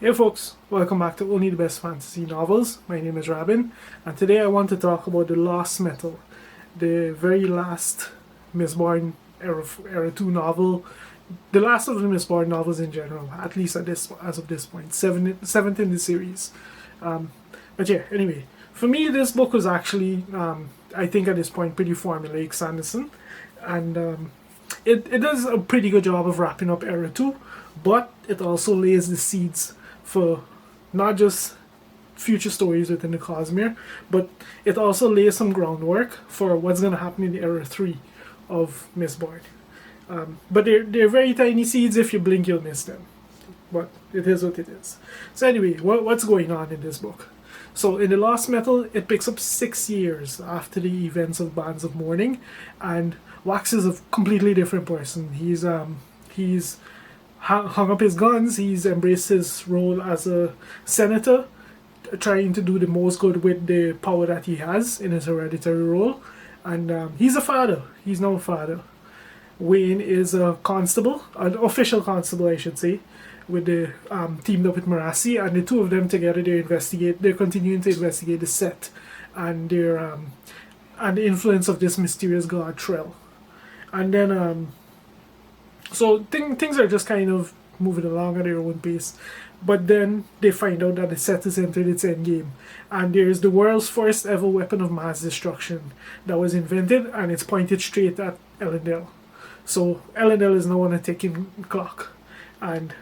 Hey folks, welcome back to Only the Best Fantasy Novels. My name is Rabin, and today I want to talk about The Lost Metal, the very last Mistborn era 2 novel, the last of the Mistborn novels in general, at least as of this point, seventh in the series. Um, but yeah, anyway, for me this book was actually, I think at this point, pretty formulaic Sanderson, and it does a pretty good job of wrapping up era 2, but it also lays the seeds for not just future stories within the Cosmere, but it also lays some groundwork for what's going to happen in the era 3 of Mistborn. But they're very tiny seeds. If you blink, you'll miss them. But it is what it is. So anyway, what's going on in this book? So in The Lost Metal, it picks up 6 years after the events of Bands of Mourning, and Wax is a completely different person. He's hung up his guns. He's embraced his role as a senator, trying to do the most good with the power that he has in his hereditary role. And he's a father. He's now a father. Wayne is a constable, an official constable, I should say, with the teamed up with Marassi, and the two of them together they're continuing to investigate the set and their and the influence of this mysterious god Trell. And then so things are just kind of moving along at their own pace. But then they find out that the set has entered its endgame. And there's the world's first ever weapon of mass destruction that was invented, and it's pointed straight at Elendil. So Elendil is now on a ticking clock. And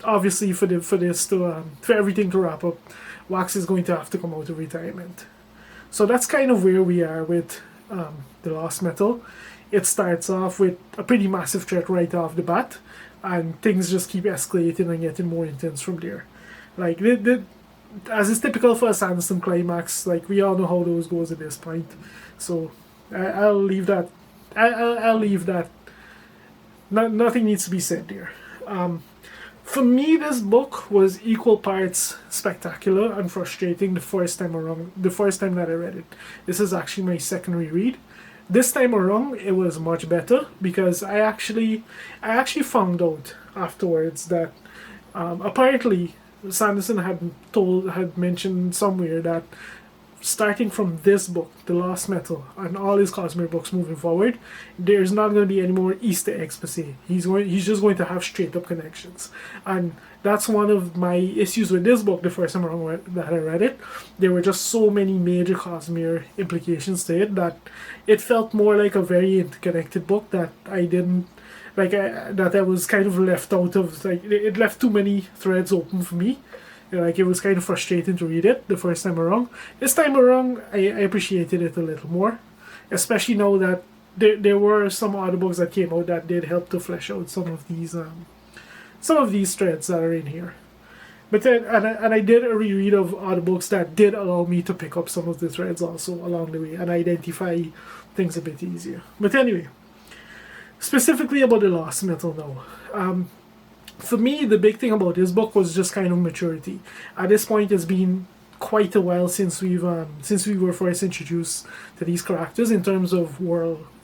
obviously for everything to wrap up, Wax is going to have to come out of retirement. So that's kind of where we are with The Lost Metal. It starts off with a pretty massive threat right off the bat, and things just keep escalating and getting more intense from there. Like, as is typical for a Sanderson climax, like, we all know how those goes at this point. So I'll leave that. I'll leave that. Nothing needs to be said there. For me, this book was equal parts spectacular and frustrating the first time around. The first time that I read it. This is actually my second reread. This time around, it was much better because I actually found out afterwards that apparently Sanderson had mentioned somewhere that starting from this book, The Lost Metal, and all his Cosmere books moving forward, there's not going to be any more Easter eggs per se. He's just going to have straight up connections, and that's one of my issues with this book. The first time around that I read it, there were just so many major Cosmere implications to it that it felt more like a very interconnected book that I didn't like. That I was kind of left out of. Like, it left too many threads open for me. Like, it was kind of frustrating to read it the first time around. This time around, I appreciated it a little more, especially now that there were some other books that came out that did help to flesh out some of these threads that are in here. But then, and I did a reread of other books that did allow me to pick up some of the threads also along the way and identify things a bit easier. But anyway, specifically about The Lost Metal now. For me, the big thing about this book was just kind of maturity. At this point, it's been quite a while since we were first introduced to these characters in terms of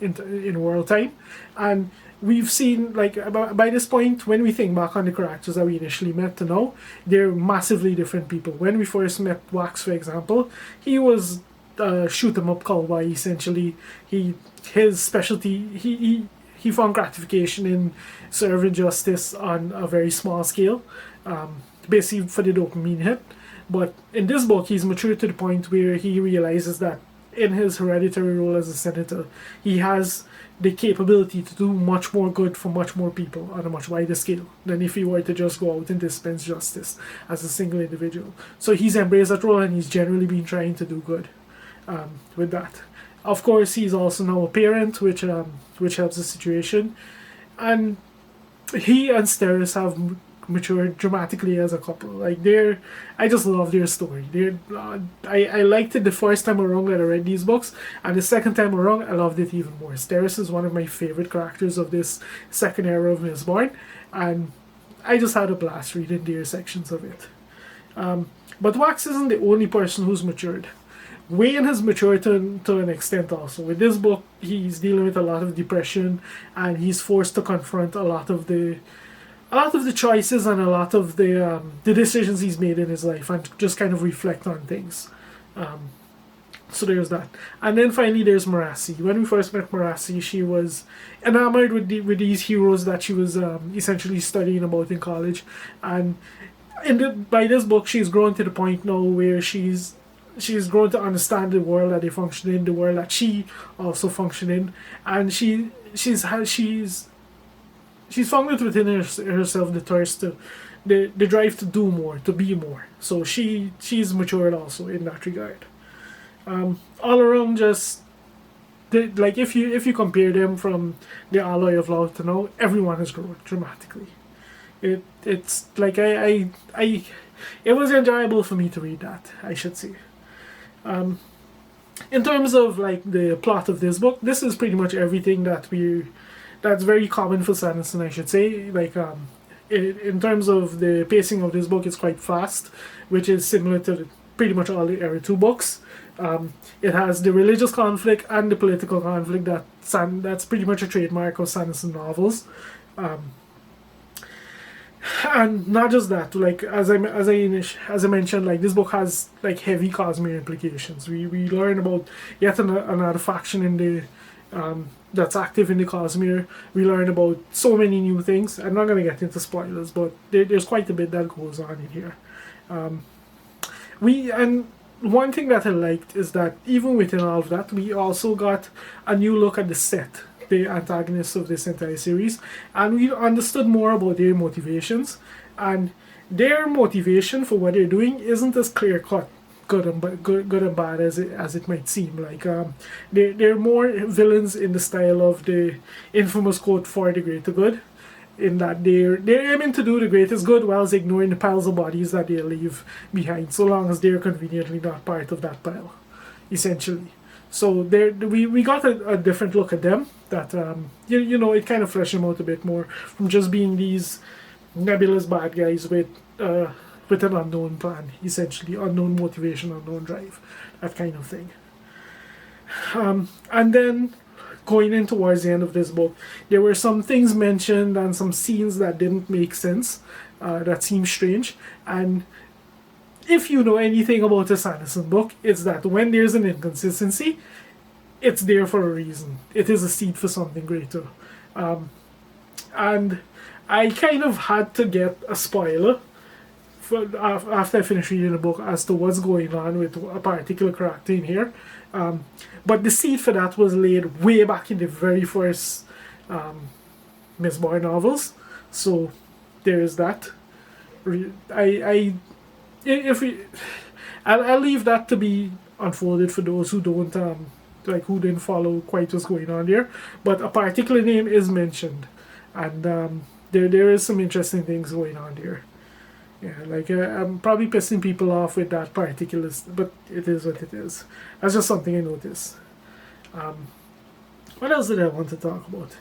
in world time, and we've seen, like, by this point, when we think back on the characters that we initially met to now, they're massively different people. When we first met Wax, for example, he was shoot 'em up cowboy essentially. His specialty he found gratification in serving justice on a very small scale, basically for the dopamine hit. But in this book, he's matured to the point where he realizes that in his hereditary role as a senator, he has the capability to do much more good for much more people on a much wider scale than if he were to just go out and dispense justice as a single individual. So he's embraced that role, and he's generally been trying to do good with that. Of course, he's also now a parent, which helps the situation, and he and Steris have matured dramatically as a couple. Like, I just love their story. I liked it the first time around that I read these books, and the second time around I loved it even more. Steris is one of my favorite characters of this second era of Mistborn, and I just had a blast reading their sections of it. But Wax isn't the only person who's matured. Wayne has matured to an extent also. With this book, he's dealing with a lot of depression, and he's forced to confront a lot of the a lot of the choices and a lot of the decisions he's made in his life, and just kind of reflect on things. So there's that. And then finally there's Marassi. When we first met Marassi, she was enamored with these heroes that she was essentially studying about in college. And by this book, she's grown to the point now where she's grown to understand the world that they function in, the world that she also function in, and she's found it within herself the thirst to the drive to do more, to be more. So she's matured also in that regard. All around, just like if you compare them from the Alloy of Love to now, everyone has grown dramatically. It's like it was enjoyable for me to read that, I should say. In terms of like the plot of this book, this is pretty much everything that's very common for Sanderson, I should say. Like in terms of the pacing of this book, it's quite fast, which is similar to pretty much all the Era 2 books. It has the religious conflict and the political conflict that's pretty much a trademark of Sanderson novels. And not just that, like as I mentioned, like this book has like heavy Cosmere implications. We learn about yet another faction in the that's active in the Cosmere. We learn about so many new things. I'm not gonna get into spoilers, but there's quite a bit that goes on in here. And one thing that I liked is that even within all of that, we also got a new look at the Set, the antagonists of this entire series, and we understood more about their motivations, and their motivation for what they're doing isn't as clear cut, good and bad as it might seem. Like they're more villains in the style of the infamous quote "for the greater good," in that they're aiming to do the greatest good whilst ignoring the piles of bodies that they leave behind, so long as they're conveniently not part of that pile, essentially. So we got a different look at them that you know, it kind of fleshed them out a bit more from just being these nebulous bad guys with an unknown plan, essentially unknown motivation, unknown drive, that kind of thing. And then going in towards the end of this book, there were some things mentioned and some scenes that didn't make sense, that seemed strange. And if you know anything about a Sanderson book, it's that when there's an inconsistency, it's there for a reason. It is a seed for something greater. And I kind of had to get a spoiler after I finished reading the book as to what's going on with a particular character in here. But the seed for that was laid way back in the very first Miss Boy novels. So there is that. I'll leave that to be unfolded for those who don't who didn't follow quite what's going on there. But a particular name is mentioned, and there is some interesting things going on there. Yeah, like I'm probably pissing people off with that particular, but it is what it is. That's just something I noticed. What else did I want to talk about?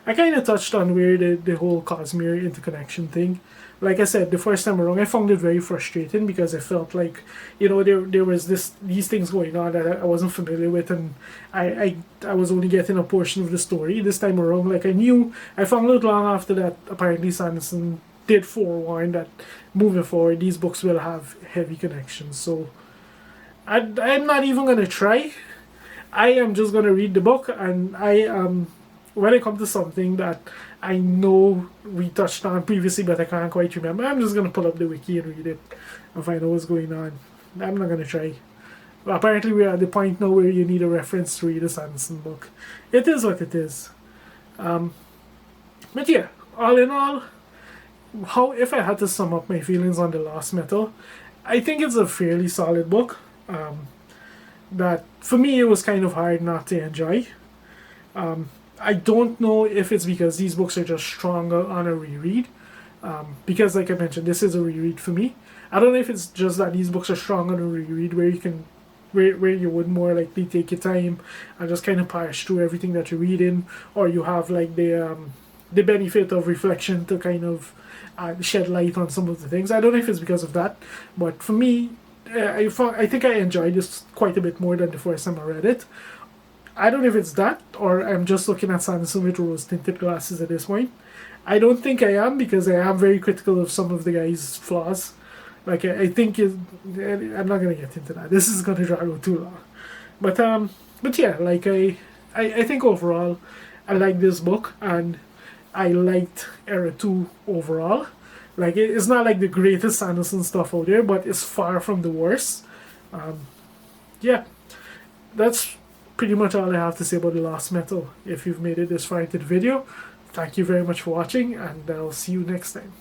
I kind of touched on where the whole Cosmere interconnection thing. Like I said, the first time around, I found it very frustrating because I felt like, you know, there was these things going on that I wasn't familiar with, and I was only getting a portion of the story. This time around, like I found out long after that apparently Sanderson did forewarn that moving forward these books will have heavy connections. So I'm not even gonna try. I am just gonna read the book, and when I come to something that I know we touched on previously but I can't quite remember, I'm just gonna pull up the wiki and read it and find out what's going on. I'm not gonna try. But apparently we're at the point now where you need a reference to read a Sanderson book. It is what it is. But yeah, all in all, if I had to sum up my feelings on The Lost Metal, I think it's a fairly solid book. That for me it was kind of hard not to enjoy. I don't know if it's because these books are just stronger on a reread, because like I mentioned, this is a reread for me. I don't know if it's just that these books are strong on a reread where you would more likely take your time and just kind of parse through everything that you're reading, or you have like the benefit of reflection to kind of shed light on some of the things. I don't know if it's because of that, but for me, I think I enjoyed this quite a bit more than the first time I read it. I don't know if it's that, or I'm just looking at Sanderson with rose-tinted glasses at this point. I don't think I am, because I am very critical of some of the guy's flaws. Like I think I'm not gonna get into that. This is gonna drag out too long. But yeah, like I think overall, I like this book, and I liked Era 2 overall. Like it's not like the greatest Sanderson stuff out there, but it's far from the worst. Yeah, that's pretty much all I have to say about The Lost Metal. If you've made it this far into the video, thank you very much for watching, and I'll see you next time.